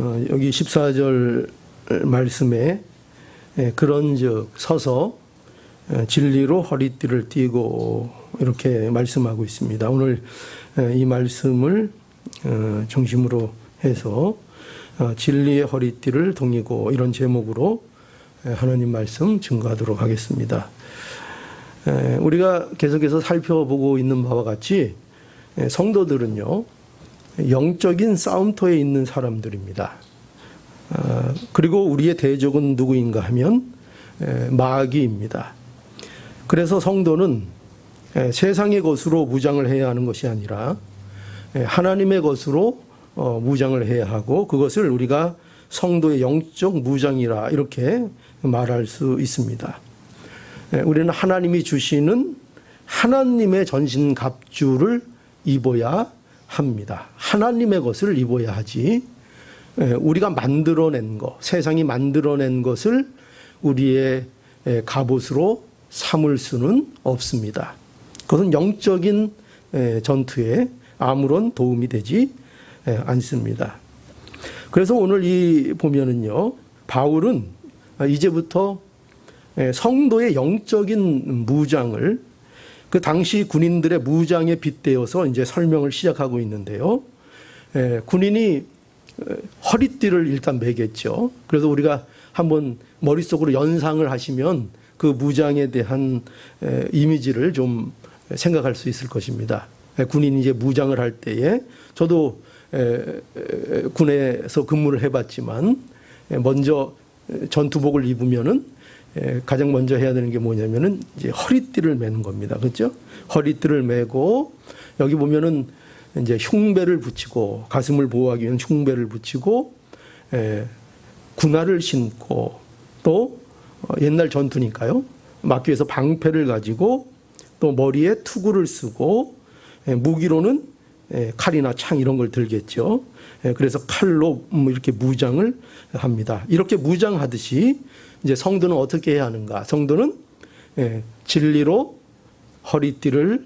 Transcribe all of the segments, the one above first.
여기 14절 말씀에 그런즉 서서 진리로 허리띠를 띠고 이렇게 말씀하고 있습니다. 오늘 이 말씀을 중심으로 해서 진리의 허리띠를 동이고 이런 제목으로 하나님 말씀 증거하도록 하겠습니다. 우리가 계속해서 살펴보고 있는 바와 같이 성도들은요, 영적인 싸움터에 있는 사람들입니다. 그리고 우리의 대적은 누구인가 하면 마귀입니다. 그래서 성도는 세상의 것으로 무장을 해야 하는 것이 아니라 하나님의 것으로 무장을 해야 하고, 그것을 우리가 성도의 영적 무장이라 이렇게 말할 수 있습니다. 우리는 하나님이 주시는 하나님의 전신 갑주를 입어야 합니다. 하나님의 것을 입어야 하지, 우리가 만들어낸 것, 세상이 만들어낸 것을 우리의 갑옷으로 삼을 수는 없습니다. 그것은 영적인 전투에 아무런 도움이 되지 않습니다. 그래서 오늘 이 보면은요, 바울은 이제부터 성도의 영적인 무장을 그 당시 군인들의 무장에 빗대어서 이제 설명을 시작하고 있는데요. 군인이 허리띠를 일단 매겠죠. 그래서 우리가 한번 머릿속으로 연상을 하시면 그 무장에 대한 이미지를 좀 생각할 수 있을 것입니다. 군인이 이제 무장을 할 때에, 저도 군에서 근무를 해봤지만 먼저 전투복을 입으면은 가장 먼저 해야 되는 게 뭐냐면은 이제 허리띠를 매는 겁니다. 그렇죠? 허리띠를 매고, 여기 보면은 이제 흉배를 붙이고, 가슴을 보호하기 위한 흉배를 붙이고, 군화를 신고, 또 옛날 전투니까요, 막기 위해서 방패를 가지고, 또 머리에 투구를 쓰고, 무기로는 칼이나 창 이런 걸 들겠죠. 그래서 칼로 이렇게 무장을 합니다. 이렇게 무장하듯이 이제 성도는 어떻게 해야 하는가? 성도는 진리로 허리띠를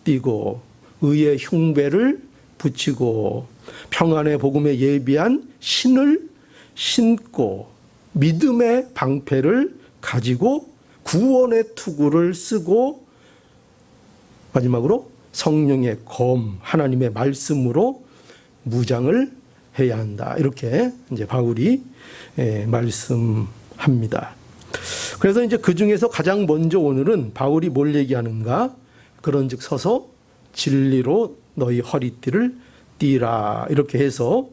띠고, 의의 흉배를 붙이고, 평안의 복음에 예비한 신을 신고, 믿음의 방패를 가지고, 구원의 투구를 쓰고, 마지막으로 성령의 검, 하나님의 말씀으로 무장을 해야 한다. 이렇게 이제 바울이 말씀합니다. 그래서 이제 그 중에서 가장 먼저 오늘은 바울이 뭘 얘기하는가? 그런즉 서서 진리로 너희 허리띠를 띠라. 이렇게 해서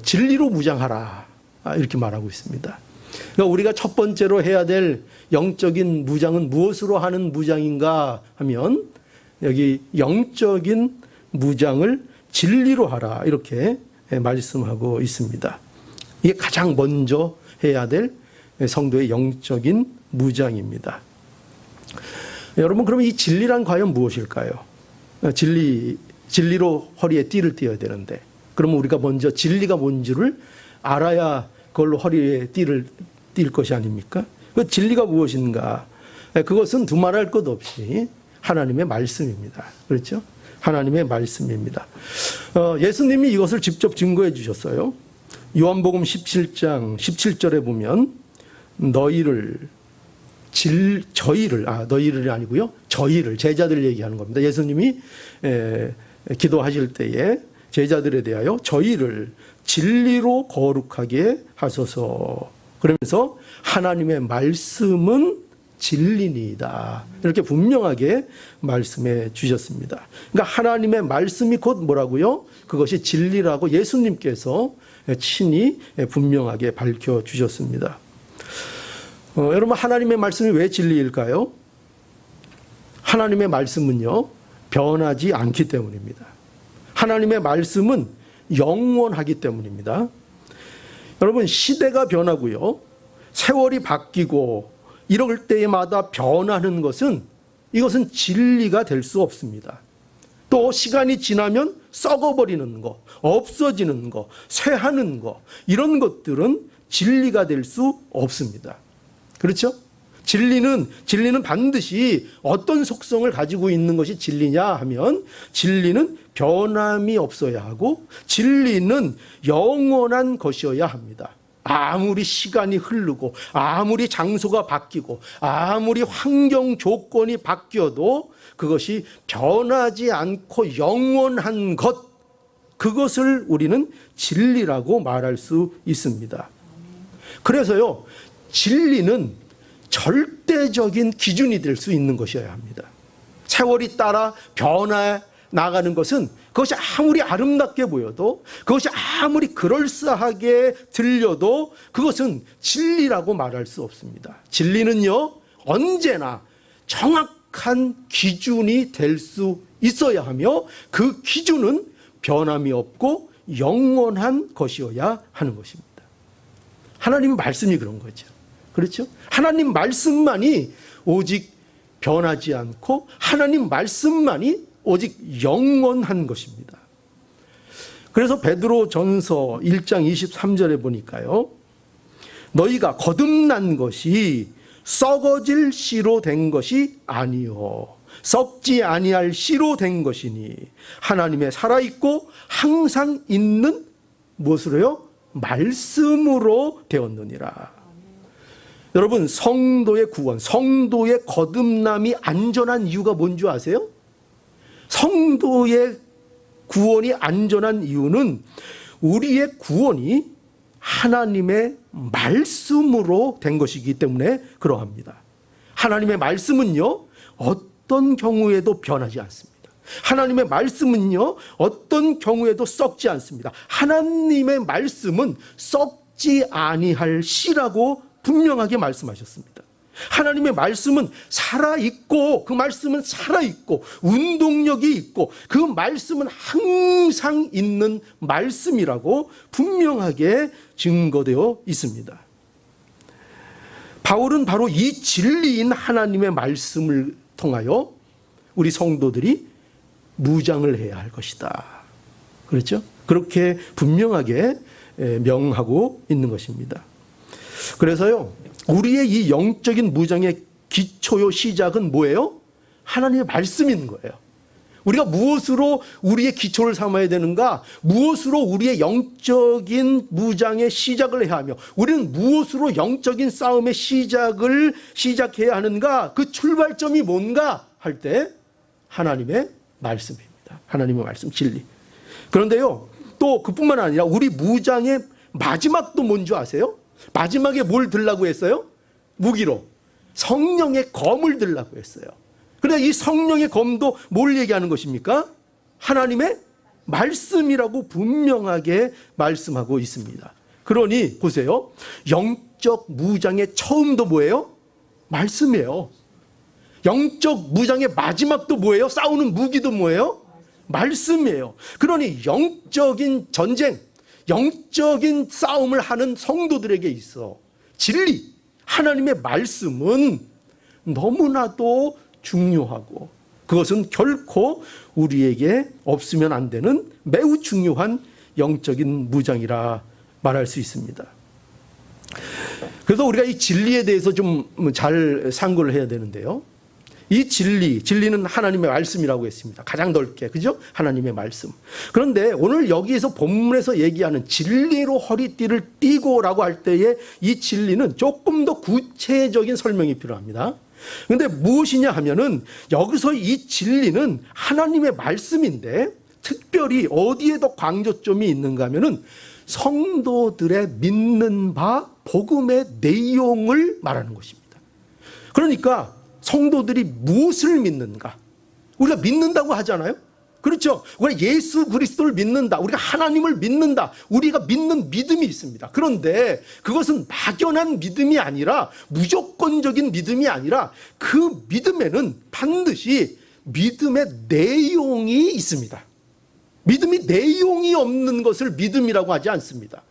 진리로 무장하라. 이렇게 말하고 있습니다. 그러니까 우리가 첫 번째로 해야 될 영적인 무장은 무엇으로 하는 무장인가 하면, 여기 영적인 무장을 진리로 하라. 이렇게 말씀하고 있습니다. 이게 가장 먼저 해야 될 성도의 영적인 무장입니다. 여러분, 그러면 이 진리란 과연 무엇일까요? 진리로 허리에 띠를 띠어야 되는데, 그러면 우리가 먼저 진리가 뭔지를 알아야 그걸로 허리에 띠를 띌 것이 아닙니까? 그 진리가 무엇인가? 그것은 두말할 것 없이 하나님의 말씀입니다. 그렇죠? 하나님의 말씀입니다. 예수님이 이것을 직접 증거해 주셨어요. 요한복음 17장 17절에 보면 너희를 아니고요, 저희를, 제자들 얘기하는 겁니다. 예수님이 기도하실 때에 제자들에 대하여 저희를 진리로 거룩하게 하소서, 그러면서 하나님의 말씀은 진리니이다. 이렇게 분명하게 말씀해 주셨습니다. 그러니까 하나님의 말씀이 곧 뭐라고요? 그것이 진리라고 예수님께서 친히 분명하게 밝혀 주셨습니다. 여러분, 하나님의 말씀이 왜 진리일까요? 하나님의 말씀은요, 변하지 않기 때문입니다. 하나님의 말씀은 영원하기 때문입니다. 여러분, 시대가 변하고요, 세월이 바뀌고 이럴 때마다 변하는 것은, 이것은 진리가 될 수 없습니다. 또 시간이 지나면 썩어버리는 거, 없어지는 거, 쇠하는 거, 이런 것들은 진리가 될 수 없습니다. 그렇죠? 진리는 반드시 어떤 속성을 가지고 있는 것이 진리냐 하면, 진리는 변함이 없어야 하고 진리는 영원한 것이어야 합니다. 아무리 시간이 흐르고 아무리 장소가 바뀌고 아무리 환경 조건이 바뀌어도 그것이 변하지 않고 영원한 것, 그것을 우리는 진리라고 말할 수 있습니다. 그래서요, 진리는 절대적인 기준이 될 수 있는 것이어야 합니다. 세월이 따라 변해 나가는 것은, 그것이 아무리 아름답게 보여도, 그것이 아무리 그럴싸하게 들려도 그것은 진리라고 말할 수 없습니다. 진리는요, 언제나 정확한 기준이 될 수 있어야 하며, 그 기준은 변함이 없고 영원한 것이어야 하는 것입니다. 하나님의 말씀이 그런 거죠. 그렇죠? 하나님 말씀만이 오직 변하지 않고 하나님 말씀만이 오직 영원한 것입니다. 그래서 베드로전서 1장 23절에 보니까요, 너희가 거듭난 것이 썩어질 씨로 된 것이 아니요 썩지 아니할 씨로 된 것이니 하나님의 살아있고 항상 있는 무엇으로요? 말씀으로 되었느니라. 여러분, 성도의 구원, 성도의 거듭남이 안전한 이유가 뭔지 아세요? 성도의 구원이 안전한 이유는 우리의 구원이 하나님의 말씀으로 된 것이기 때문에 그러합니다. 하나님의 말씀은요, 어떤 경우에도 변하지 않습니다. 하나님의 말씀은요, 어떤 경우에도 썩지 않습니다. 하나님의 말씀은 썩지 아니할 씨라고 분명하게 말씀하셨습니다. 하나님의 말씀은 살아있고, 그 말씀은 살아있고 운동력이 있고 그 말씀은 항상 있는 말씀이라고 분명하게 증거되어 있습니다. 바울은 바로 이 진리인 하나님의 말씀을 통하여 우리 성도들이 무장을 해야 할 것이다. 그렇죠? 그렇게 분명하게 명하고 있는 것입니다. 그래서요, 우리의 이 영적인 무장의 기초요 시작은 뭐예요? 하나님의 말씀인 거예요. 우리가 무엇으로 우리의 기초를 삼아야 되는가? 무엇으로 우리의 영적인 무장의 시작을 해야 하며 우리는 무엇으로 영적인 싸움의 시작해야 하는가? 그 출발점이 뭔가 할 때 하나님의 말씀입니다. 하나님의 말씀, 진리. 그런데요, 또 그뿐만 아니라 우리 무장의 마지막도 뭔지 아세요? 마지막에 뭘 들라고 했어요? 무기로 성령의 검을 들라고 했어요. 그런데 이 성령의 검도 뭘 얘기하는 것입니까? 하나님의 말씀이라고 분명하게 말씀하고 있습니다. 그러니 보세요, 영적 무장의 처음도 뭐예요? 말씀이에요. 영적 무장의 마지막도 뭐예요? 싸우는 무기도 뭐예요? 말씀이에요. 그러니 영적인 전쟁, 영적인 싸움을 하는 성도들에게 있어 진리, 하나님의 말씀은 너무나도 중요하고 그것은 결코 우리에게 없으면 안 되는 매우 중요한 영적인 무장이라 말할 수 있습니다. 그래서 우리가 이 진리에 대해서 좀 잘 상고를 해야 되는데요, 이 진리는 하나님의 말씀이라고 했습니다. 가장 넓게, 그죠? 하나님의 말씀. 그런데 오늘 여기에서 본문에서 얘기하는 진리로 허리띠를 띠고라고 할 때의 이 진리는 조금 더 구체적인 설명이 필요합니다. 그런데 무엇이냐 하면은 여기서 이 진리는 하나님의 말씀인데 특별히 어디에 더 강조점이 있는가 하면은 성도들의 믿는 바 복음의 내용을 말하는 것입니다. 그러니까 성도들이 무엇을 믿는가? 우리가 믿는다고 하잖아요. 그렇죠? 우리가 예수 그리스도를 믿는다, 우리가 하나님을 믿는다, 우리가 믿는 믿음이 있습니다. 그런데 그것은 막연한 믿음이 아니라, 무조건적인 믿음이 아니라 그 믿음에는 반드시 믿음의 내용이 있습니다. 믿음이 내용이 없는 것을 믿음이라고 하지 않습니다.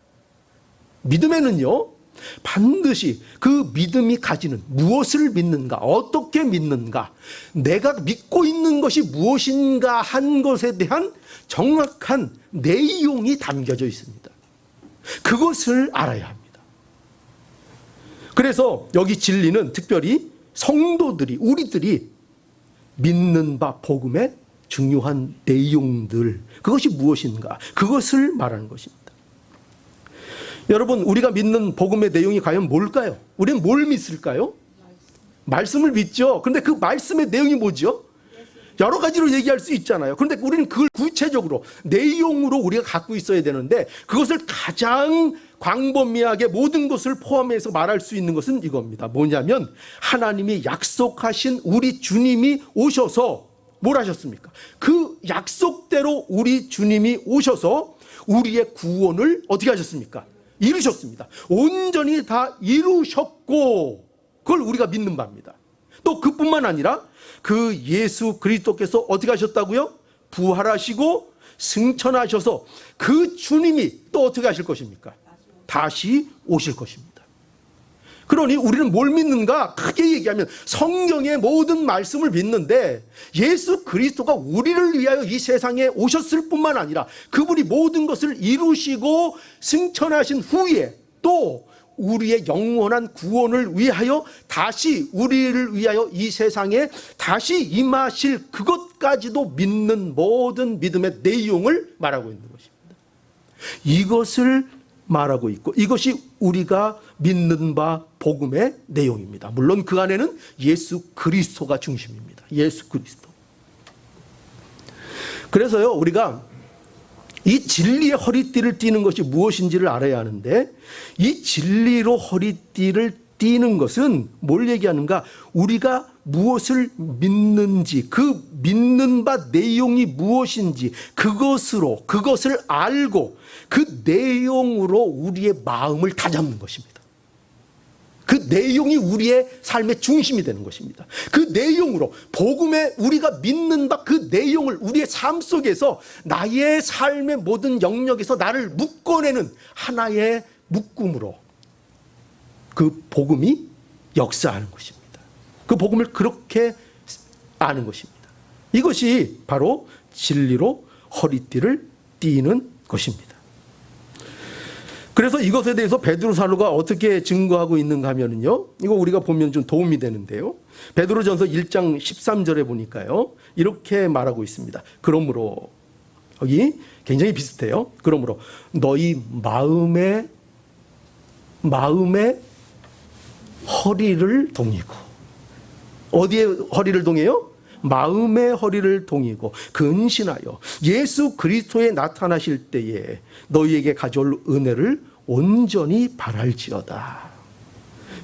믿음에는요, 반드시 그 믿음이 가지는 무엇을 믿는가, 어떻게 믿는가, 내가 믿고 있는 것이 무엇인가 한 것에 대한 정확한 내용이 담겨져 있습니다. 그것을 알아야 합니다. 그래서 여기 진리는 특별히 성도들이, 우리들이 믿는 바 복음의 중요한 내용들, 그것이 무엇인가, 그것을 말하는 것입니다. 여러분, 우리가 믿는 복음의 내용이 과연 뭘까요? 우리는 뭘 믿을까요? 말씀을 믿죠. 그런데 그 말씀의 내용이 뭐죠? 여러 가지로 얘기할 수 있잖아요. 그런데 우리는 그걸 구체적으로 내용으로 우리가 갖고 있어야 되는데, 그것을 가장 광범위하게 모든 것을 포함해서 말할 수 있는 것은 이겁니다. 뭐냐면 하나님이 약속하신 우리 주님이 오셔서 뭘 하셨습니까? 그 약속대로 우리 주님이 오셔서 우리의 구원을 어떻게 하셨습니까? 이루셨습니다. 온전히 다 이루셨고, 그걸 우리가 믿는 바입니다. 또 그뿐만 아니라 그 예수 그리스도께서 어떻게 하셨다고요? 부활하시고 승천하셔서 그 주님이 또 어떻게 하실 것입니까? 다시 오실 것입니다. 그러니 우리는 뭘 믿는가? 크게 얘기하면 성경의 모든 말씀을 믿는데, 예수 그리스도가 우리를 위하여 이 세상에 오셨을 뿐만 아니라 그분이 모든 것을 이루시고 승천하신 후에 또 우리의 영원한 구원을 위하여 다시 우리를 위하여 이 세상에 다시 임하실 그것까지도 믿는 모든 믿음의 내용을 말하고 있는 것입니다. 이것을 말하고 있고, 이것이 우리가 믿는 바 복음의 내용입니다. 물론 그 안에는 예수 그리스도가 중심입니다. 예수 그리스도. 그래서요, 우리가 이 진리의 허리띠를 띠는 것이 무엇인지를 알아야 하는데, 이 진리로 허리띠를 띠는 것은 뭘 얘기하는가? 우리가 무엇을 믿는지, 그 믿는 바 내용이 무엇인지 그것을 알고 그 내용으로 우리의 마음을 다잡는 것입니다. 그 내용이 우리의 삶의 중심이 되는 것입니다. 그 내용으로, 복음에 우리가 믿는 바 그 내용을 우리의 삶 속에서 나의 삶의 모든 영역에서 나를 묶어내는 하나의 묶음으로 그 복음이 역사하는 것입니다. 그 복음을 그렇게 아는 것입니다. 이것이 바로 진리로 허리띠를 띠는 것입니다. 그래서 이것에 대해서 베드로 사도가 어떻게 증거하고 있는가 하면요, 이거 우리가 보면 좀 도움이 되는데요, 베드로전서 1장 13절에 보니까요 이렇게 말하고 있습니다. 그러므로, 여기 굉장히 비슷해요. 그러므로 너희 마음의 허리를 동이고, 어디에 허리를 동해요? 마음의 허리를 동이고 근신하여 예수 그리스도에 나타나실 때에 너희에게 가져올 은혜를 온전히 바랄지어다.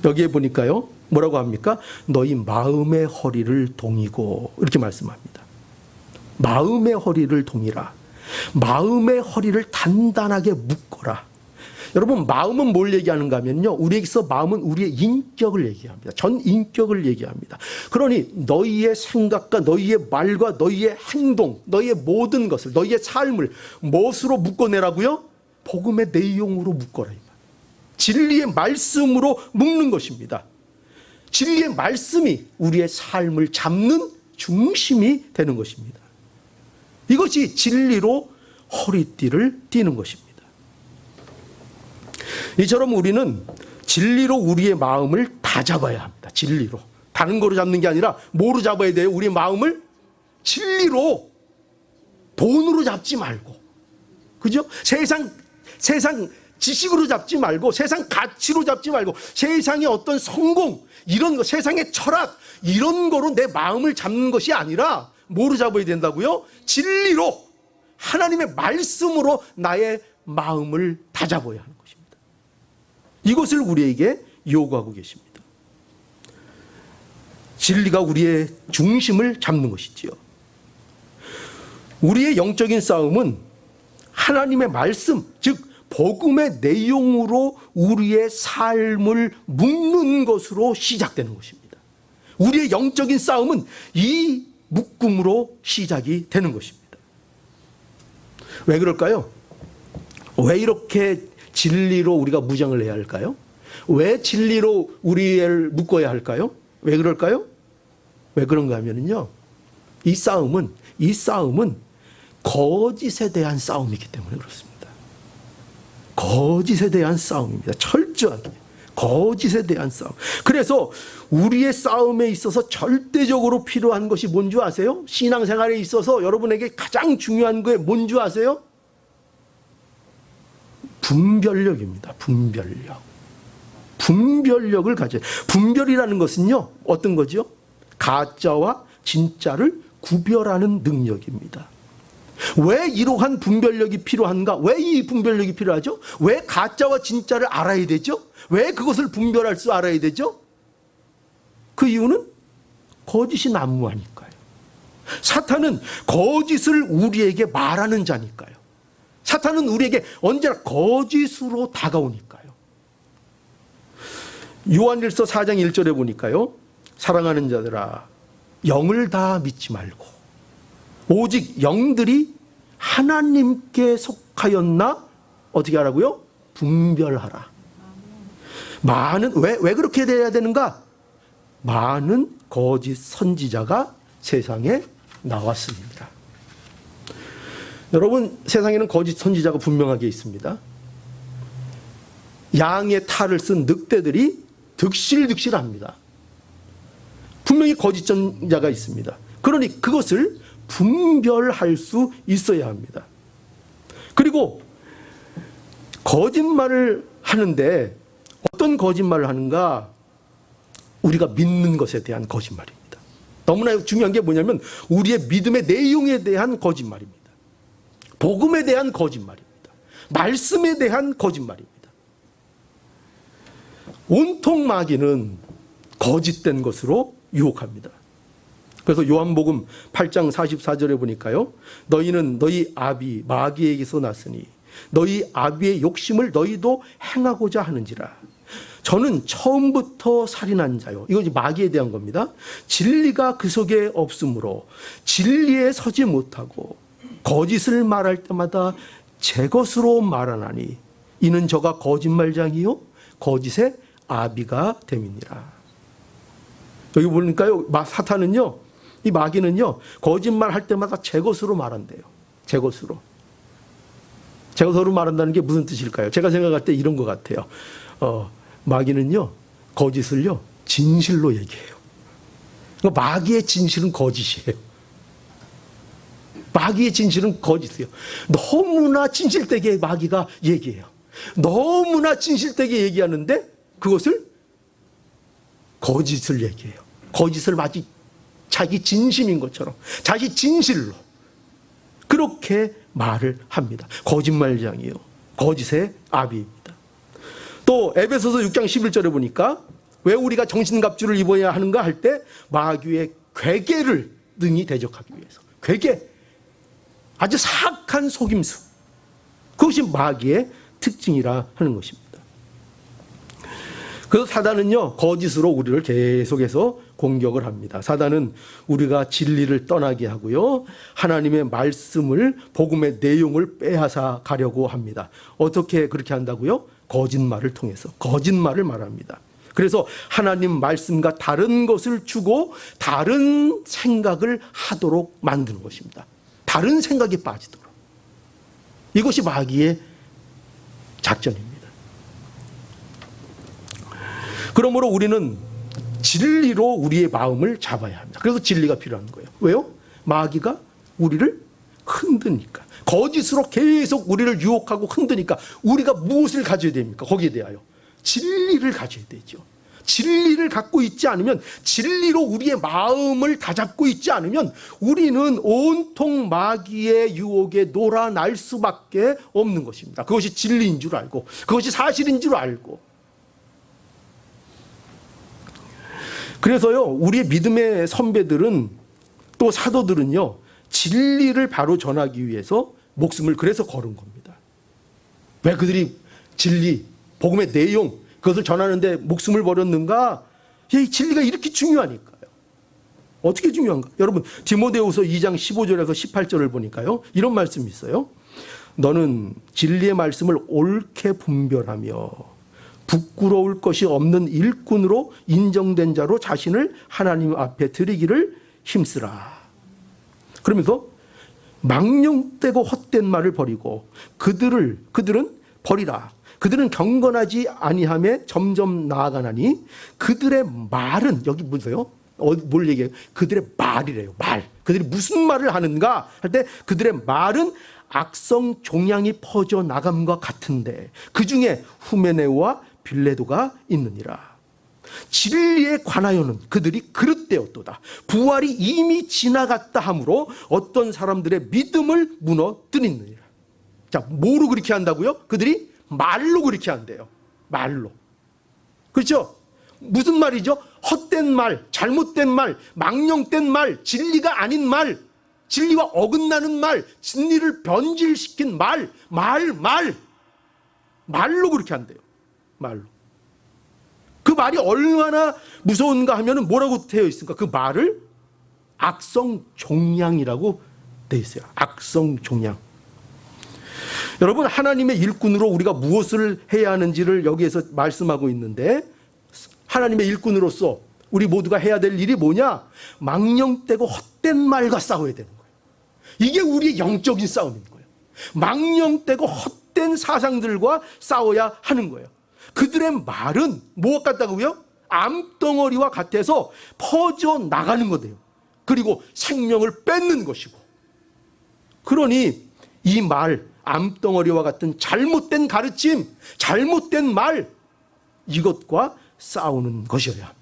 여기에 보니까요 뭐라고 합니까? 너희 마음의 허리를 동이고, 이렇게 말씀합니다. 마음의 허리를 동이라. 마음의 허리를 단단하게 묶어라. 여러분, 마음은 뭘 얘기하는가 하면요, 우리에게서 마음은 우리의 인격을 얘기합니다. 전 인격을 얘기합니다. 그러니 너희의 생각과 너희의 말과 너희의 행동, 너희의 모든 것을, 너희의 삶을 무엇으로 묶어내라고요? 복음의 내용으로 묶어라. 진리의 말씀으로 묶는 것입니다. 진리의 말씀이 우리의 삶을 잡는 중심이 되는 것입니다. 이것이 진리로 허리띠를 띠는 것입니다. 이처럼 우리는 진리로 우리의 마음을 다 잡아야 합니다. 진리로. 다른 거로 잡는 게 아니라 뭐로 잡아야 돼요? 우리의 마음을 진리로, 돈으로 잡지 말고, 그죠? 세상 지식으로 잡지 말고, 세상 가치로 잡지 말고, 세상의 어떤 성공, 이런 거, 세상의 철학, 이런 거로 내 마음을 잡는 것이 아니라 뭐로 잡아야 된다고요? 진리로, 하나님의 말씀으로 나의 마음을 다 잡아야 하는 것입니다. 이것을 우리에게 요구하고 계십니다. 진리가 우리의 중심을 잡는 것이지요. 우리의 영적인 싸움은 하나님의 말씀, 즉 복음의 내용으로 우리의 삶을 묶는 것으로 시작되는 것입니다. 우리의 영적인 싸움은 이 묶음으로 시작이 되는 것입니다. 왜 그럴까요? 왜 이렇게 진리로 우리가 무장을 해야 할까요? 왜 진리로 우리를 묶어야 할까요? 왜 그럴까요? 왜 그런가 하면요, 이 싸움은 거짓에 대한 싸움이기 때문에 그렇습니다. 거짓에 대한 싸움입니다. 철저하게 거짓에 대한 싸움. 그래서 우리의 싸움에 있어서 절대적으로 필요한 것이 뭔지 아세요? 신앙생활에 있어서 여러분에게 가장 중요한 게 뭔지 아세요? 분별력입니다. 분별력. 분별력을 가져요. 분별이라는 것은요, 어떤 거죠? 가짜와 진짜를 구별하는 능력입니다. 왜 이러한 분별력이 필요한가? 왜 이 분별력이 필요하죠? 왜 가짜와 진짜를 알아야 되죠? 왜 그것을 분별할 줄 알아야 되죠? 그 이유는 거짓이 난무하니까요. 사탄은 거짓을 우리에게 말하는 자니까요. 사탄은 우리에게 언제나 거짓으로 다가오니까요. 요한일서 4장 1절에 보니까요, 사랑하는 자들아, 영을 다 믿지 말고 오직 영들이 하나님께 속하였나 어떻게 하라고요? 분별하라. 많은, 왜 그렇게 돼야 되는가? 많은 거짓 선지자가 세상에 나왔습니다. 여러분, 세상에는 거짓 선지자가 분명하게 있습니다. 양의 탈을 쓴 늑대들이 득실득실합니다. 분명히 거짓 선지자가 있습니다. 그러니 그것을 분별할 수 있어야 합니다. 그리고 거짓말을 하는데 어떤 거짓말을 하는가? 우리가 믿는 것에 대한 거짓말입니다. 너무나 중요한 게 뭐냐면 우리의 믿음의 내용에 대한 거짓말입니다. 복음에 대한 거짓말입니다. 말씀에 대한 거짓말입니다. 온통 마귀는 거짓된 것으로 유혹합니다. 그래서 요한복음 8장 44절에 보니까요, 너희는 너희 아비 마귀에게서 났으니 너희 아비의 욕심을 너희도 행하고자 하는지라. 저는 처음부터 살인한 자요. 이거 마귀에 대한 겁니다. 진리가 그 속에 없으므로 진리에 서지 못하고 거짓을 말할 때마다 제 것으로 말하나니 이는 저가 거짓말장이요 거짓의 아비가 됨이니라. 여기 보니까요, 사탄은요, 이 마귀는요, 거짓말 할 때마다 제 것으로 말한대요. 제 것으로. 제 것으로 말한다는 게 무슨 뜻일까요? 제가 생각할 때 이런 것 같아요. 마귀는요, 거짓을요, 진실로 얘기해요. 그러니까 마귀의 진실은 거짓이에요. 마귀의 진실은 거짓이에요. 너무나 진실되게 마귀가 얘기해요. 너무나 진실되게 얘기하는데 그것을 거짓을 얘기해요. 거짓을 마치 자기 진심인 것처럼, 자기 진실로 그렇게 말을 합니다. 거짓말장이요, 거짓의 아비입니다. 또 에베소서 6장 11절에 보니까 왜 우리가 정신갑주를 입어야 하는가 할 때 마귀의 괴계를 능히 대적하기 위해서. 괴계, 아주 사악한 속임수, 그것이 마귀의 특징이라 하는 것입니다. 그래서 사단은요, 거짓으로 우리를 계속해서 공격을 합니다. 사단은 우리가 진리를 떠나게 하고요, 하나님의 말씀을, 복음의 내용을 빼앗아 가려고 합니다. 어떻게 그렇게 한다고요? 거짓말을 통해서 거짓말을 말합니다. 그래서 하나님 말씀과 다른 것을 주고 다른 생각을 하도록 만드는 것입니다. 다른 생각에 빠지도록. 이것이 마귀의 작전입니다. 그러므로 우리는 진리로 우리의 마음을 잡아야 합니다. 그래서 진리가 필요한 거예요. 왜요? 마귀가 우리를 흔드니까. 거짓으로 계속 우리를 유혹하고 흔드니까 우리가 무엇을 가져야 됩니까? 거기에 대하여 진리를 가져야 되죠. 진리를 갖고 있지 않으면, 진리로 우리의 마음을 다잡고 있지 않으면 우리는 온통 마귀의 유혹에 놀아날 수밖에 없는 것입니다. 그것이 진리인 줄 알고, 그것이 사실인 줄 알고. 그래서요, 우리의 믿음의 선배들은, 또 사도들은요, 진리를 바로 전하기 위해서 목숨을 그래서 걸은 겁니다. 왜 그들이 진리, 복음의 내용, 그것을 전하는데 목숨을 버렸는가? 이 진리가 이렇게 중요하니까요. 어떻게 중요한가? 여러분, 디모데후서 2장 15절에서 18절을 보니까요, 이런 말씀이 있어요. 너는 진리의 말씀을 옳게 분별하며 부끄러울 것이 없는 일꾼으로 인정된 자로 자신을 하나님 앞에 드리기를 힘쓰라. 그러면서 망령되고 헛된 말을 버리고 그들은 버리라. 그들은 경건하지 아니함에 점점 나아가나니 그들의 말은, 여기 보세요. 뭘 얘기해요? 그들의 말이래요. 말. 그들이 무슨 말을 하는가 할 때 그들의 말은 악성 종양이 퍼져 나감과 같은데 그 중에 후메네오와 빌레도가 있느니라. 진리에 관하여는 그들이 그릇되었도다. 부활이 이미 지나갔다 하므로 어떤 사람들의 믿음을 무너뜨리느니라. 자, 뭐로 그렇게 한다고요? 그들이 말로 그렇게 한대요. 말로. 그렇죠? 무슨 말이죠? 헛된 말, 잘못된 말, 망령된 말, 진리가 아닌 말, 진리와 어긋나는 말, 진리를 변질시킨 말로 그렇게 한대요. 말로. 그 말이 얼마나 무서운가 하면은 뭐라고 되어 있습니까? 그 말을 악성 종양이라고 되어 있어요. 악성 종양. 여러분, 하나님의 일꾼으로 우리가 무엇을 해야 하는지를 여기에서 말씀하고 있는데, 하나님의 일꾼으로서 우리 모두가 해야 될 일이 뭐냐? 망령되고 헛된 말과 싸워야 되는 거예요. 이게 우리의 영적인 싸움인 거예요. 망령되고 헛된 사상들과 싸워야 하는 거예요. 그들의 말은 무엇 같다고요? 암덩어리와 같아서 퍼져 나가는 거예요. 그리고 생명을 뺏는 것이고. 그러니 이 말, 암덩어리와 같은 잘못된 가르침, 잘못된 말, 이것과 싸우는 것이어야 합니다.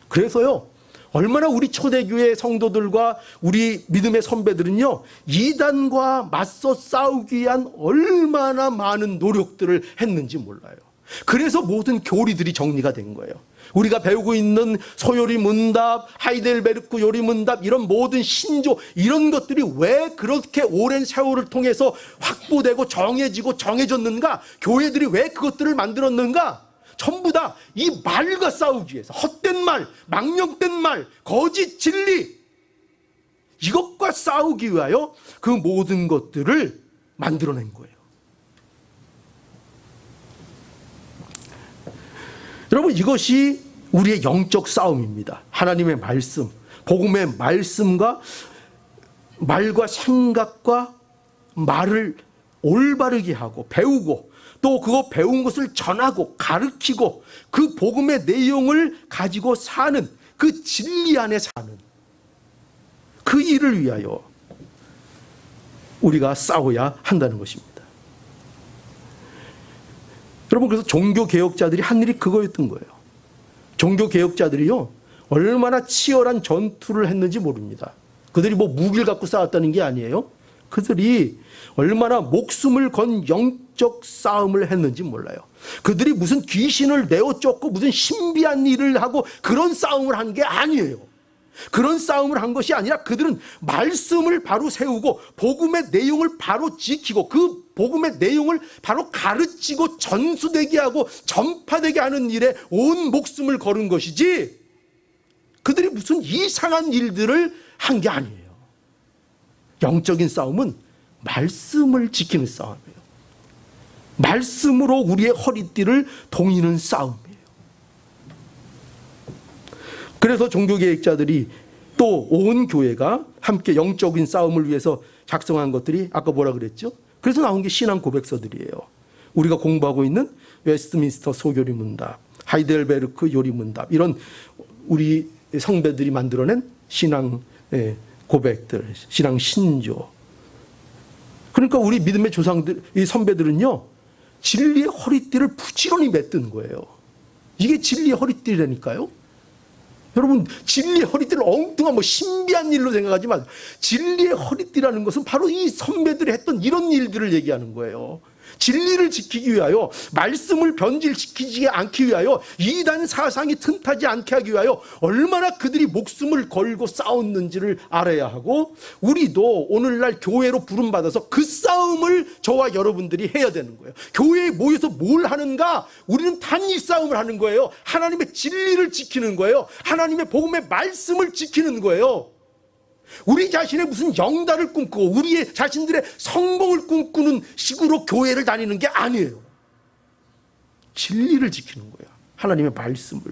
그래서요, 얼마나 우리 초대교회 성도들과 우리 믿음의 선배들은요, 이단과 맞서 싸우기 위한 얼마나 많은 노력들을 했는지 몰라요. 그래서 모든 교리들이 정리가 된 거예요. 우리가 배우고 있는 소요리 문답, 하이델베르크 요리 문답, 이런 모든 신조, 이런 것들이 왜 그렇게 오랜 세월을 통해서 확보되고 정해지고 정해졌는가? 교회들이 왜 그것들을 만들었는가? 전부 다 이 말과 싸우기 위해서, 헛된 말, 망령된 말, 거짓 진리, 이것과 싸우기 위하여 그 모든 것들을 만들어낸 거예요. 여러분, 이것이 우리의 영적 싸움입니다. 하나님의 말씀, 복음의 말씀과 말과 생각과 말을 올바르게 하고 배우고, 또 그거 배운 것을 전하고 가르치고 그 복음의 내용을 가지고 사는, 그 진리 안에 사는 그 일을 위하여 우리가 싸워야 한다는 것입니다. 여러분, 그래서 종교개혁자들이 한 일이 그거였던 거예요. 종교개혁자들이요, 얼마나 치열한 전투를 했는지 모릅니다. 그들이 뭐 무기를 갖고 싸웠다는 게 아니에요. 그들이 얼마나 목숨을 건 영적 싸움을 했는지 몰라요. 그들이 무슨 귀신을 내어 쫓고 무슨 신비한 일을 하고 그런 싸움을 한 게 아니에요. 그런 싸움을 한 것이 아니라 그들은 말씀을 바로 세우고 복음의 내용을 바로 지키고 그 복음의 내용을 바로 가르치고 전수되게 하고 전파되게 하는 일에 온 목숨을 걸은 것이지, 그들이 무슨 이상한 일들을 한 게 아니에요. 영적인 싸움은 말씀을 지키는 싸움이에요. 말씀으로 우리의 허리띠를 동이는 싸움이에요. 그래서 종교개혁자들이 또 온 교회가 함께 영적인 싸움을 위해서 작성한 것들이 아까 뭐라 그랬죠? 그래서 나온 게 신앙 고백서들이에요. 우리가 공부하고 있는 웨스트민스터 소교리 문답, 하이델베르크 요리 문답, 이런 우리 성배들이 만들어낸 신앙 고백들, 신앙 신조. 그러니까 우리 믿음의 조상들, 이 선배들은요, 진리의 허리띠를 부지런히 맺던 거예요. 이게 진리의 허리띠라니까요. 여러분, 진리의 허리띠를 엉뚱한 뭐 신비한 일로 생각하지 마세요. 진리의 허리띠라는 것은 바로 이 선배들이 했던 이런 일들을 얘기하는 거예요. 진리를 지키기 위하여, 말씀을 변질시키지 않기 위하여, 이단 사상이 틈타지 않게 하기 위하여 얼마나 그들이 목숨을 걸고 싸웠는지를 알아야 하고, 우리도 오늘날 교회로 부름받아서 그 싸움을 저와 여러분들이 해야 되는 거예요. 교회에 모여서 뭘 하는가? 우리는 단일 싸움을 하는 거예요. 하나님의 진리를 지키는 거예요. 하나님의 복음의 말씀을 지키는 거예요. 우리 자신의 무슨 영달을 꿈꾸고 우리의 자신들의 성공을 꿈꾸는 식으로 교회를 다니는 게 아니에요. 진리를 지키는 거야. 하나님의 말씀을.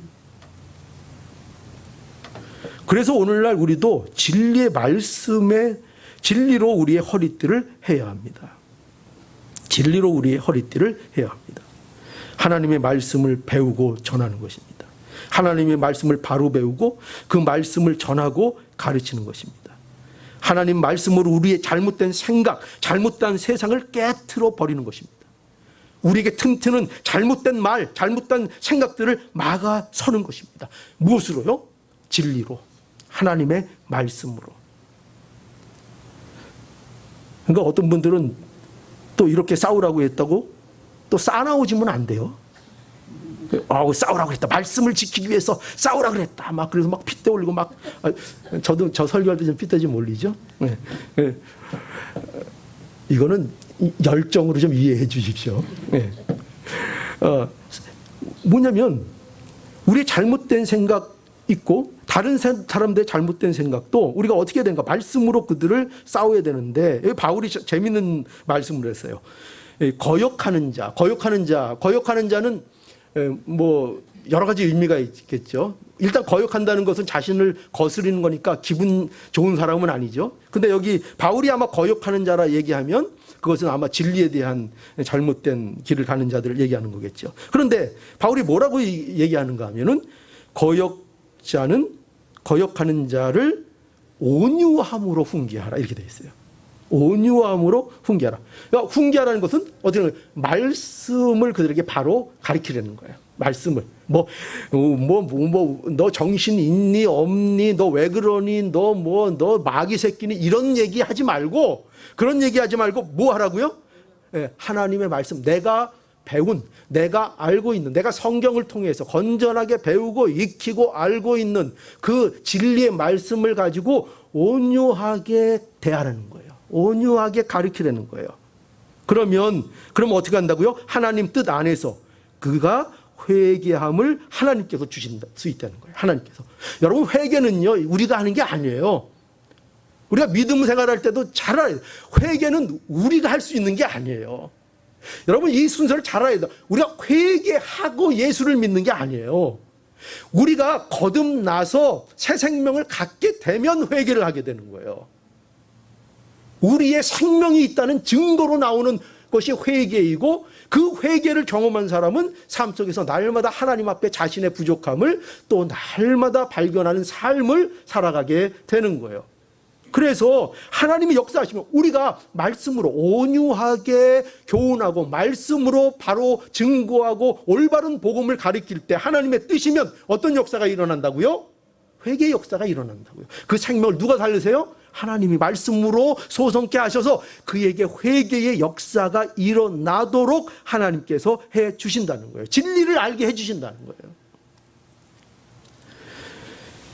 그래서 오늘날 우리도 진리의 말씀에, 진리로 우리의 허리띠를 해야 합니다. 진리로 우리의 허리띠를 해야 합니다. 하나님의 말씀을 배우고 전하는 것입니다. 하나님의 말씀을 바로 배우고 그 말씀을 전하고 가르치는 것입니다. 하나님 말씀으로 우리의 잘못된 생각, 잘못된 세상을 깨트려 버리는 것입니다. 우리에게 틈트는 잘못된 말, 잘못된 생각들을 막아서는 것입니다. 무엇으로요? 진리로, 하나님의 말씀으로. 그러니까 어떤 분들은 또 이렇게 싸우라고 했다고 또 싸나워지면 안 돼요. 싸우라고 했다. 말씀을 지키기 위해서 싸우라고 그랬다. 막 그래서 막 핏대 올리고 막 저도 저 설교할 때 좀 핏대 좀 올리죠. 네. 네. 이거는 열정으로 좀 이해해 주십시오. 네. 뭐냐면 우리의 잘못된 생각 있고 다른 사람들의 잘못된 생각도 우리가 어떻게 해야 되는가? 말씀으로 그들을 싸워야 되는데 바울이 재밌는 말씀을 했어요. 거역하는 자는 뭐 여러 가지 의미가 있겠죠. 일단 거역한다는 것은 자신을 거스리는 거니까 기분 좋은 사람은 아니죠. 근데 여기 바울이 아마 거역하는 자라 얘기하면 그것은 아마 진리에 대한 잘못된 길을 가는 자들을 얘기하는 거겠죠. 그런데 바울이 뭐라고 얘기하는가 하면은 거역하는 자를 온유함으로 훈계하라 이렇게 되어 있어요. 온유함으로 훈계하라. 그러니까 훈계하라는 것은 어떻게 말씀을 그들에게 바로 가르치려는 거예요. 말씀을 너 정신 있니 없니 너 왜 그러니 너 마귀 새끼니 이런 얘기하지 말고 그런 얘기하지 말고 뭐 하라고요? 하나님의 말씀 내가 배운 내가 알고 있는 내가 성경을 통해서 건전하게 배우고 익히고 알고 있는 그 진리의 말씀을 가지고 온유하게 대하라는 거예요. 온유하게 가르치라는 거예요. 그럼 어떻게 한다고요? 하나님 뜻 안에서 그가 회개함을 하나님께서 주실 수 있다는 거예요. 하나님께서. 여러분 회개는요 우리가 하는 게 아니에요. 우리가 믿음 생활할 때도 잘 알아야 돼요. 회개는 우리가 할 수 있는 게 아니에요. 여러분 이 순서를 잘 알아야 돼요. 우리가 회개하고 예수를 믿는 게 아니에요. 우리가 거듭나서 새 생명을 갖게 되면 회개를 하게 되는 거예요. 우리의 생명이 있다는 증거로 나오는 것이 회개이고 그 회개를 경험한 사람은 삶 속에서 날마다 하나님 앞에 자신의 부족함을 또 날마다 발견하는 삶을 살아가게 되는 거예요. 그래서 하나님이 역사하시면 우리가 말씀으로 온유하게 교훈하고 말씀으로 바로 증거하고 올바른 복음을 가르칠 때 하나님의 뜻이면 어떤 역사가 일어난다고요? 회개의 역사가 일어난다고요. 그 생명을 누가 살리세요? 하나님이 말씀으로 소성케 하셔서 그에게 회개의 역사가 일어나도록 하나님께서 해 주신다는 거예요. 진리를 알게 해 주신다는 거예요.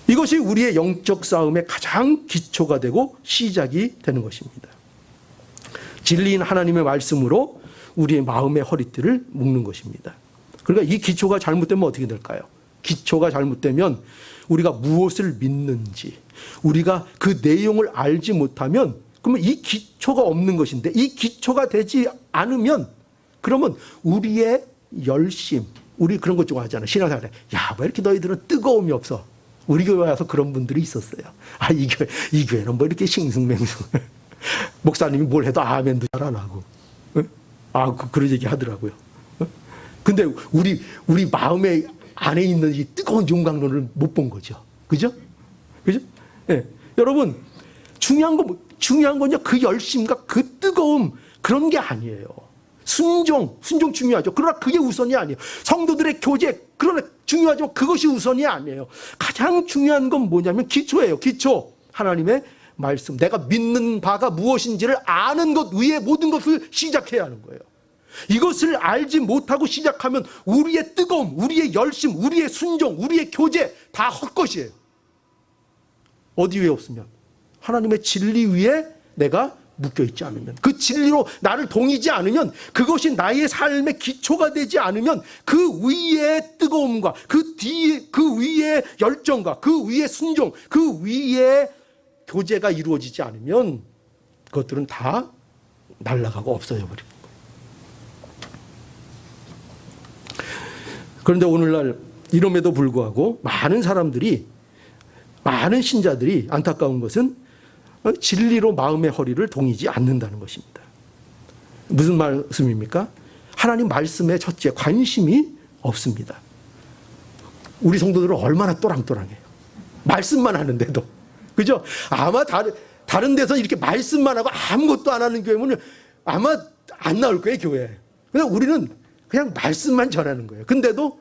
이것이 우리의 영적 싸움의 가장 기초가 되고 시작이 되는 것입니다. 진리인 하나님의 말씀으로 우리의 마음의 허리띠를 묶는 것입니다. 그러니까 이 기초가 잘못되면 어떻게 될까요? 기초가 잘못되면 우리가 무엇을 믿는지 우리가 그 내용을 알지 못하면 그러면 이 기초가 없는 것인데 이 기초가 되지 않으면 그러면 우리의 열심 우리 그런 것 좋아하잖아요. 신앙생활에 왜 이렇게 너희들은 뜨거움이 없어. 우리 교회 와서 그런 분들이 있었어요. 이 교회는 뭐 이렇게 싱숭맹숭. 목사님이 뭘 해도 아멘도 잘 안 하고. 그런 얘기 하더라고요. 근데 우리 마음에 안에 있는 이 뜨거운 용광로를 못 본 거죠. 그죠? 네. 여러분, 중요한 건요, 그 열심과 그 뜨거움, 그런 게 아니에요. 순종 중요하죠. 그러나 그게 우선이 아니에요. 성도들의 교제, 그러나 중요하지만 그것이 우선이 아니에요. 가장 중요한 건 뭐냐면 기초예요. 기초. 하나님의 말씀. 내가 믿는 바가 무엇인지를 아는 것 위에 모든 것을 시작해야 하는 거예요. 이것을 알지 못하고 시작하면 우리의 뜨거움, 우리의 열심, 우리의 순종, 우리의 교제 다 헛것이에요. 어디 위에 없으면? 하나님의 진리 위에 내가 묶여있지 않으면, 그 진리로 나를 동이지 않으면, 그것이 나의 삶의 기초가 되지 않으면 그 위에 뜨거움과 그 뒤에 그 위에 열정과 그 위에 순종, 그 위에 교제가 이루어지지 않으면 그것들은 다 날아가고 없어져 버립니다. 그런데 오늘날 이름에도 불구하고 많은 신자들이 안타까운 것은 진리로 마음의 허리를 동이지 않는다는 것입니다. 무슨 말씀입니까? 하나님 말씀에 첫째 관심이 없습니다. 우리 성도들은 얼마나 또랑또랑해요. 말씀만 하는데도. 그죠? 아마 다른 데서 이렇게 말씀만 하고 아무것도 안 하는 교회면 아마 안 나올 거예요, 교회에. 그냥 우리는 그냥 말씀만 전하는 거예요. 근데도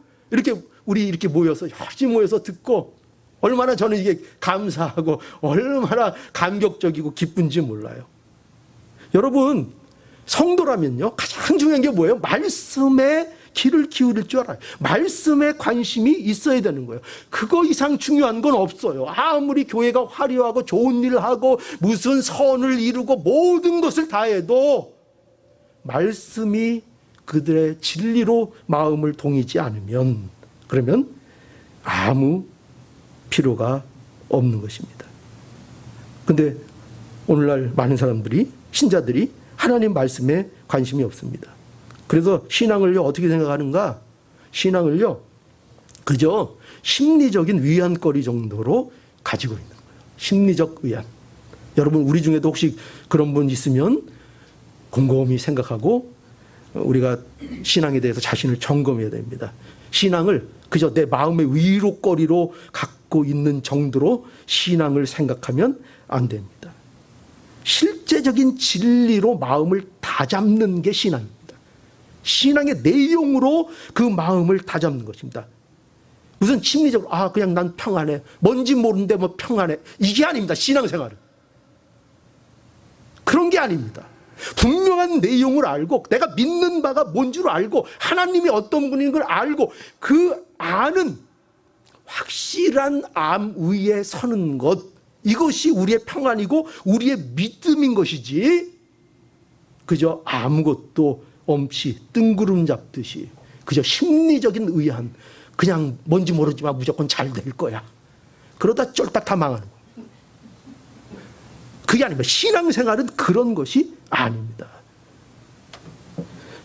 우리 이렇게 모여서 열심히 모여서 듣고 얼마나 저는 이게 감사하고 얼마나 감격적이고 기쁜지 몰라요. 여러분, 성도라면요, 가장 중요한 게 뭐예요? 말씀에 귀를 기울일 줄 알아요. 말씀에 관심이 있어야 되는 거예요. 그거 이상 중요한 건 없어요. 아무리 교회가 화려하고 좋은 일을 하고 무슨 선을 이루고 모든 것을 다 해도 말씀이 그들의 진리로 마음을 동이지 않으면 그러면 아무 필요가 없는 것입니다. 근데 오늘날 많은 사람들이, 신자들이 하나님 말씀에 관심이 없습니다. 그래서 신앙을요, 어떻게 생각하는가? 신앙을요, 그저 심리적인 위안거리 정도로 가지고 있는 거예요. 심리적 위안. 여러분, 우리 중에도 혹시 그런 분 있으면 곰곰이 생각하고 우리가 신앙에 대해서 자신을 점검해야 됩니다. 신앙을 그저 내 마음의 위로거리로 갖고 있는 정도로 신앙을 생각하면 안 됩니다. 실제적인 진리로 마음을 다잡는 게 신앙입니다. 신앙의 내용으로 그 마음을 다잡는 것입니다. 무슨 심리적으로 그냥 난 평안해, 뭔지 모르는데 뭐 평안해, 이게 아닙니다. 신앙생활은 그런 게 아닙니다. 분명한 내용을 알고 내가 믿는 바가 뭔 줄 알고 하나님이 어떤 분인 걸 알고 그 아는 확실한 암 위에 서는 것, 이것이 우리의 평안이고 우리의 믿음인 것이지, 그저 아무것도 없이 뜬구름 잡듯이 그저 심리적인 의한, 그냥 뭔지 모르지만 무조건 잘 될 거야, 그러다 쫄딱 다 망하는 거예요. 그게 아닙니다. 신앙생활은 그런 것이 아닙니다.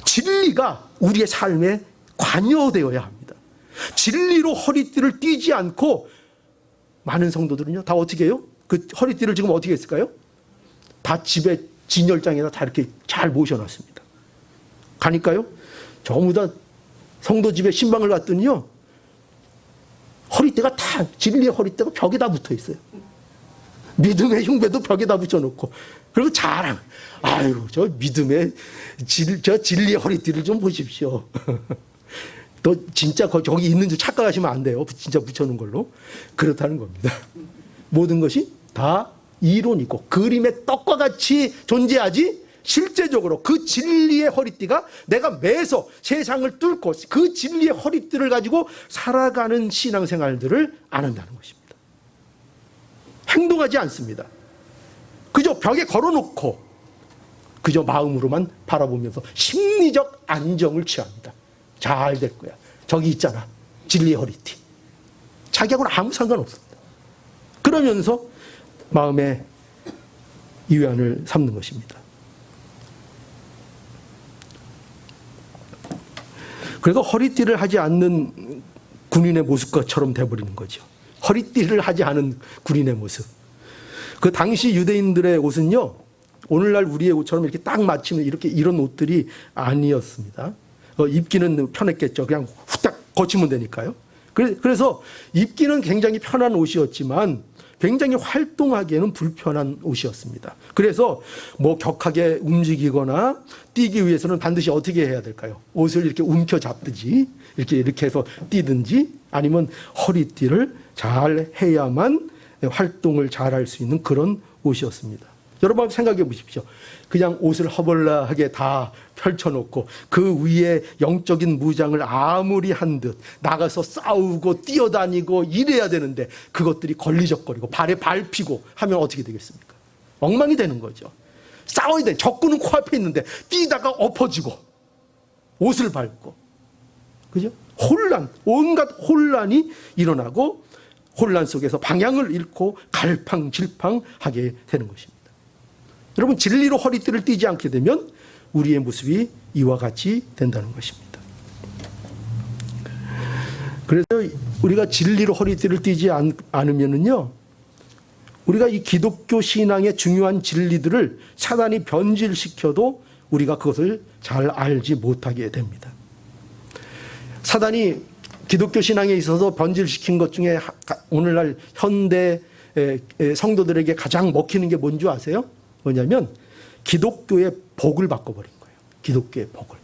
진리가 우리의 삶에 관여되어야 합니다. 진리로 허리띠를 띠지 않고, 많은 성도들은요 다 어떻게 해요? 그 허리띠를 지금 어떻게 했을까요? 다 집에 진열장에다 다 이렇게 잘 모셔놨습니다. 가니까요, 전부 다 성도 집에 신방을 갔더니요, 허리띠가 다, 진리의 허리띠가 벽에 다 붙어 있어요. 믿음의 흉배도 벽에다 붙여놓고, 그리고 자랑, 아유, 저 믿음의 저 진리의 허리띠를 좀 보십시오. 또 진짜 저기 있는 줄 착각하시면 안 돼요. 진짜 붙여놓은 걸로. 그렇다는 겁니다. 모든 것이 다 이론이고 그림의 떡과 같이 존재하지, 실제적으로 그 진리의 허리띠가 내가 매서 세상을 뚫고 그 진리의 허리띠를 가지고 살아가는 신앙생활들을 안 한다는 것입니다. 행동하지 않습니다. 그저 벽에 걸어놓고 그저 마음으로만 바라보면서 심리적 안정을 취합니다. 잘 될 거야. 저기 있잖아, 진리의 허리띠. 자기하고는 아무 상관없습니다. 그러면서 마음에 위안을 삼는 것입니다. 그래서 허리띠를 하지 않는 군인의 모습처럼 돼버리는 거죠. 허리띠를 하지 않은 군인의 모습. 그 당시 유대인들의 옷은요, 오늘날 우리의 옷처럼 이렇게 딱 맞추면 이렇게 이런 옷들이 아니었습니다. 입기는 편했겠죠. 그냥 후딱 거치면 되니까요. 그래서 입기는 굉장히 편한 옷이었지만 굉장히 활동하기에는 불편한 옷이었습니다. 그래서 뭐 격하게 움직이거나 뛰기 위해서는 반드시 어떻게 해야 될까요? 옷을 이렇게 움켜 잡든지 이렇게 해서 뛰든지, 아니면 허리띠를 잘 해야만 활동을 잘 할 수 있는 그런 옷이었습니다. 여러분 한번 생각해 보십시오. 그냥 옷을 허벌나하게 다 펼쳐놓고 그 위에 영적인 무장을 아무리 한 듯 나가서 싸우고 뛰어다니고 이래야 되는데 그것들이 걸리적거리고 발에 밟히고 하면 어떻게 되겠습니까? 엉망이 되는 거죠. 싸워야 돼. 적군은 코앞에 있는데 뛰다가 엎어지고 옷을 밟고, 그죠? 혼란, 온갖 혼란이 일어나고 혼란 속에서 방향을 잃고 갈팡질팡하게 되는 것입니다. 여러분, 진리로 허리띠를 띠지 않게 되면 우리의 모습이 이와 같이 된다는 것입니다. 그래서 우리가 진리로 허리띠를 띠지 않으면은요, 우리가 이 기독교 신앙의 중요한 진리들을 사단이 변질시켜도 우리가 그것을 잘 알지 못하게 됩니다. 사단이 기독교 신앙에 있어서 변질시킨 것 중에 오늘날 현대 성도들에게 가장 먹히는 게 뭔지 아세요? 뭐냐면 기독교의 복을 바꿔버린 거예요. 기독교의 복을.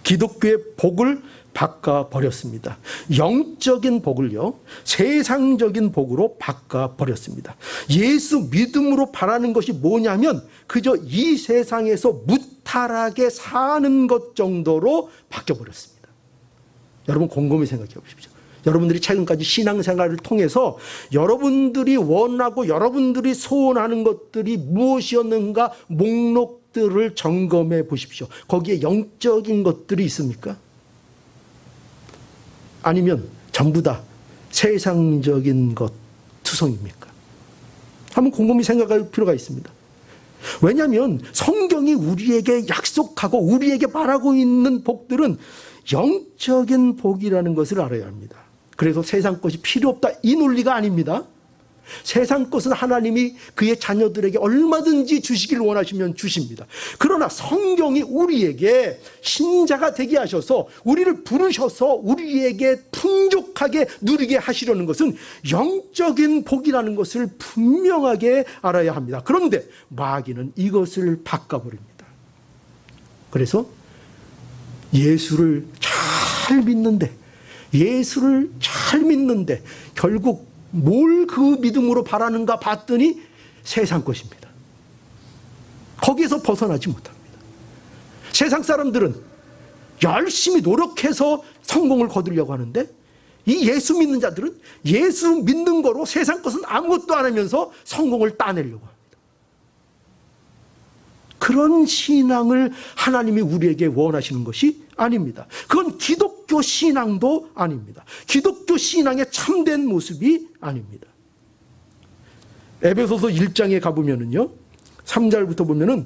기독교의 복을 바꿔버렸습니다. 영적인 복을요, 세상적인 복으로 바꿔버렸습니다. 예수 믿음으로 바라는 것이 뭐냐면 그저 이 세상에서 무탈하게 사는 것 정도로 바뀌어버렸습니다. 여러분 곰곰이 생각해 보십시오. 여러분들이 최근까지 신앙생활을 통해서 여러분들이 원하고 여러분들이 소원하는 것들이 무엇이었는가 목록들을 점검해 보십시오. 거기에 영적인 것들이 있습니까? 아니면 전부 다 세상적인 것 투성입니까? 한번 곰곰이 생각할 필요가 있습니다. 왜냐하면 성경이 우리에게 약속하고 우리에게 말하고 있는 복들은 영적인 복이라는 것을 알아야 합니다. 그래서 세상 것이 필요 없다 이 논리가 아닙니다. 세상 것은 하나님이 그의 자녀들에게 얼마든지 주시길 원하시면 주십니다. 그러나 성경이 우리에게 신자가 되게 하셔서 우리를 부르셔서 우리에게 풍족하게 누리게 하시려는 것은 영적인 복이라는 것을 분명하게 알아야 합니다. 그런데 마귀는 이것을 바꿔버립니다. 그래서 예수를 잘 믿는데 결국 뭘 그 믿음으로 바라는가 봤더니 세상 것입니다. 거기에서 벗어나지 못합니다. 세상 사람들은 열심히 노력해서 성공을 거두려고 하는데 이 예수 믿는 자들은 예수 믿는 거로 세상 것은 아무것도 안 하면서 성공을 따내려고 합니다. 그런 신앙을 하나님이 우리에게 원하시는 것이 아닙니다. 그건 기독교 신앙도 아닙니다. 기독교 신앙의 참된 모습이 아닙니다. 에베소서 1장에 가보면은요, 3절부터 보면은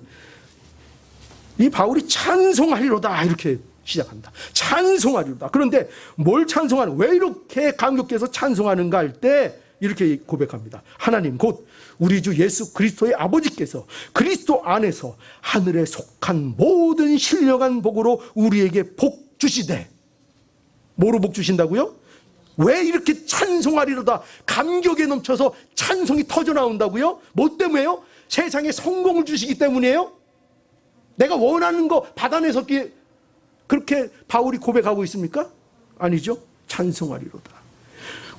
이 바울이 찬송하리로다 이렇게 시작한다. 찬송하리로다. 그런데 뭘 찬송하는, 왜 이렇게 감격해서 찬송하는가 할 때 이렇게 고백합니다. 하나님 곧 우리 주 예수 그리스도의 아버지께서 그리스도 안에서 하늘에 속한 모든 신령한 복으로 우리에게 복 주시되. 뭐로 복 주신다고요? 왜 이렇게 찬송하리로다 감격에 넘쳐서 찬송이 터져 나온다고요? 뭐 때문에요? 세상에 성공을 주시기 때문이에요? 내가 원하는 거 받아내서 그렇게 바울이 고백하고 있습니까? 아니죠. 찬송하리로다.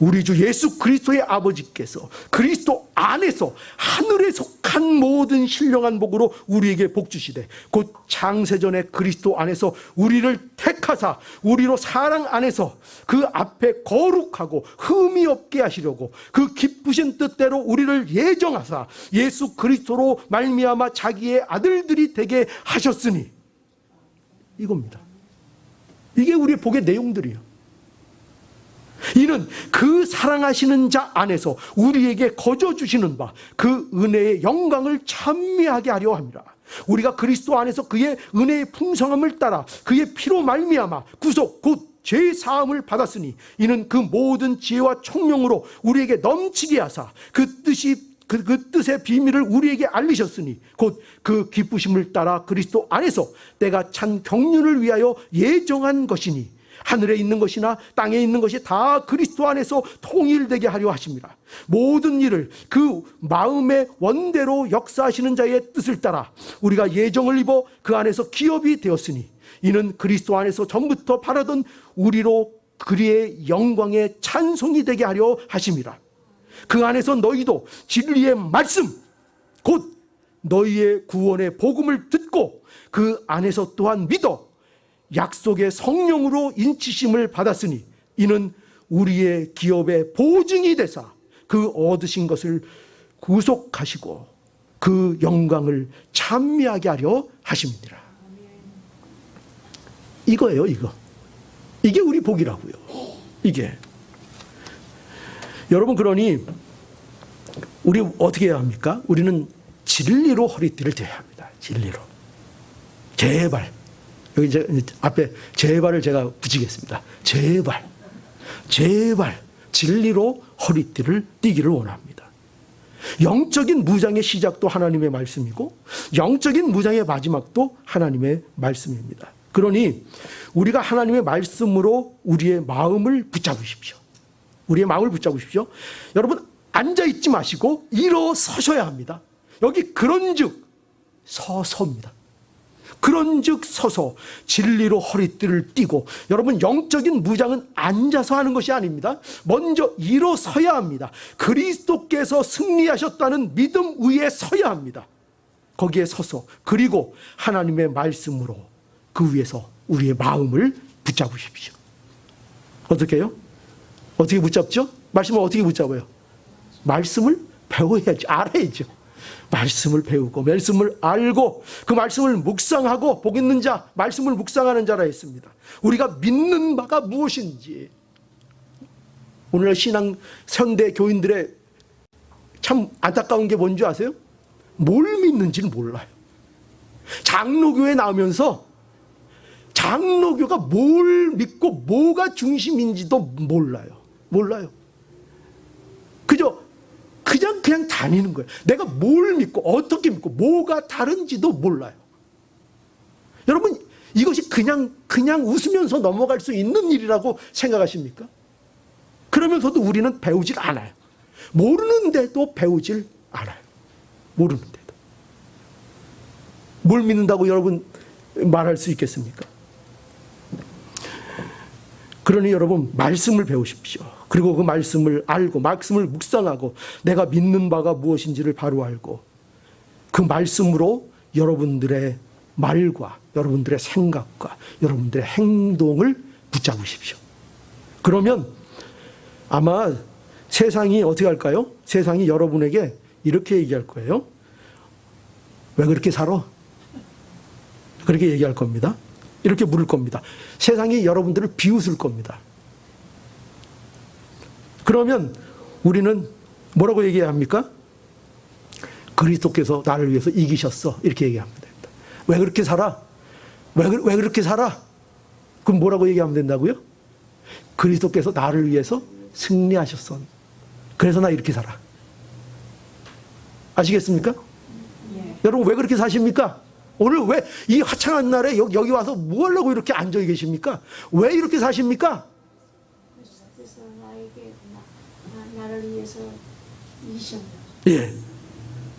우리 주 예수 그리스도의 아버지께서 그리스도 안에서 하늘에 속한 모든 신령한 복으로 우리에게 복 주시되 곧 창세전에 그리스도 안에서 우리를 택하사 우리로 사랑 안에서 그 앞에 거룩하고 흠이 없게 하시려고 그 기쁘신 뜻대로 우리를 예정하사 예수 그리스도로 말미암아 자기의 아들들이 되게 하셨으니. 이겁니다. 이게 우리의 복의 내용들이에요. 이는 그 사랑하시는 자 안에서 우리에게 거저 주시는 바 그 은혜의 영광을 찬미하게 하려 함이라. 우리가 그리스도 안에서 그의 은혜의 풍성함을 따라 그의 피로 말미암아 구속 곧 죄 사함을 받았으니 이는 그 모든 지혜와 총명으로 우리에게 넘치게 하사 그 뜻의 비밀을 우리에게 알리셨으니 곧 그 기쁘심을 따라 그리스도 안에서 때가 찬 경륜을 위하여 예정한 것이니 하늘에 있는 것이나 땅에 있는 것이 다 그리스도 안에서 통일되게 하려 하십니다. 모든 일을 그 마음의 원대로 역사하시는 자의 뜻을 따라 우리가 예정을 입어 그 안에서 기업이 되었으니 이는 그리스도 안에서 전부터 바라던 우리로 그리의 영광의 찬송이 되게 하려 하심이라. 그 안에서 너희도 진리의 말씀 곧 너희의 구원의 복음을 듣고 그 안에서 또한 믿어 약속의 성령으로 인치심을 받았으니 이는 우리의 기업의 보증이 되사 그 얻으신 것을 구속하시고 그 영광을 찬미하게 하려 하십니다. 이거예요, 이거. 이게 우리 복이라고요. 이게. 여러분, 그러니 우리 어떻게 해야 합니까? 우리는 진리로 허리띠를 대야 합니다. 진리로. 제발. 여기 이제 앞에 제발을 제가 붙이겠습니다. 제발 진리로 허리띠를 띠기를 원합니다. 영적인 무장의 시작도 하나님의 말씀이고 영적인 무장의 마지막도 하나님의 말씀입니다. 그러니 우리가 하나님의 말씀으로 우리의 마음을 붙잡으십시오. 우리의 마음을 붙잡으십시오. 여러분 앉아있지 마시고 일어서셔야 합니다. 여기 그런즉 서서입니다. 그런즉 서서 진리로 허리띠를 띠고, 여러분 영적인 무장은 앉아서 하는 것이 아닙니다. 먼저 일어서야 합니다. 그리스도께서 승리하셨다는 믿음 위에 서야 합니다. 거기에 서서, 그리고 하나님의 말씀으로 그 위에서 우리의 마음을 붙잡으십시오. 어떻게 해요? 어떻게 붙잡죠? 말씀을 어떻게 붙잡아요? 말씀을 배워야지, 알아야죠. 말씀을 배우고 말씀을 알고 그 말씀을 묵상하고, 복 있는 자 말씀을 묵상하는 자라 했습니다. 우리가 믿는 바가 무엇인지. 오늘날 신앙 현대 교인들의 참 안타까운 게 뭔지 아세요? 뭘 믿는지를 몰라요. 장로교에 나오면서 장로교가 뭘 믿고 뭐가 중심인지도 몰라요. 그냥 다니는 거예요. 내가 뭘 믿고 어떻게 믿고 뭐가 다른지도 몰라요. 여러분 이것이 그냥 웃으면서 넘어갈 수 있는 일이라고 생각하십니까? 그러면서도 우리는 배우질 않아요. 모르는데도 배우질 않아요. 모르는데도. 뭘 믿는다고 여러분 말할 수 있겠습니까? 그러니 여러분 말씀을 배우십시오. 그리고 그 말씀을 알고 말씀을 묵상하고 내가 믿는 바가 무엇인지를 바로 알고 그 말씀으로 여러분들의 말과 여러분들의 생각과 여러분들의 행동을 붙잡으십시오. 그러면 아마 세상이 어떻게 할까요? 세상이 여러분에게 이렇게 얘기할 거예요. 왜 그렇게 살아? 그렇게 얘기할 겁니다. 이렇게 물을 겁니다. 세상이 여러분들을 비웃을 겁니다. 그러면 우리는 뭐라고 얘기해야 합니까? 그리스도께서 나를 위해서 이기셨어. 이렇게 얘기하면 됩니다. 왜 그렇게 살아? 왜 그렇게 살아? 그럼 뭐라고 얘기하면 된다고요? 그리스도께서 나를 위해서 승리하셨어. 그래서 나 이렇게 살아. 아시겠습니까? 예. 여러분 왜 그렇게 사십니까? 오늘 왜 이 화창한 날에 여기 와서 뭐 하려고 이렇게 앉아 계십니까? 왜 이렇게 사십니까? 그래서 나를 위해서 이기셨다. 예,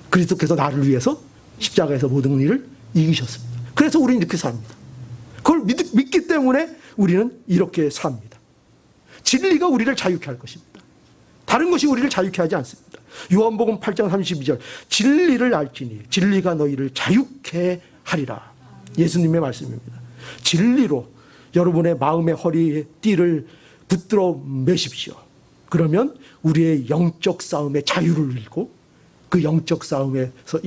그리스도께서 나를 위해서 십자가에서 모든 일을 이기셨습니다. 그래서 우리는 이렇게 삽니다. 그걸 믿기 때문에 우리는 이렇게 삽니다. 진리가 우리를 자유케 할 것입니다. 다른 것이 우리를 자유케 하지 않습니다. 요한복음 8장 32절 진리를 알지니 진리가 너희를 자유케 하리라. 예수님의 말씀입니다. 진리로 여러분의 마음의 허리에 띠를 붙들어 매십시오. 그러면 우리의 영적 싸움의 자유를 누리고 그 영적 싸움에서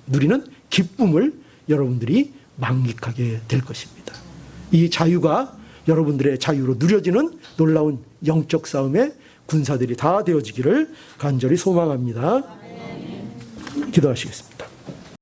누리는 기쁨을 여러분들이 만끽하게 될 것입니다. 이 자유가 여러분들의 자유로 누려지는 놀라운 영적 싸움의 군사들이 다 되어지기를 간절히 소망합니다. 기도하시겠습니다.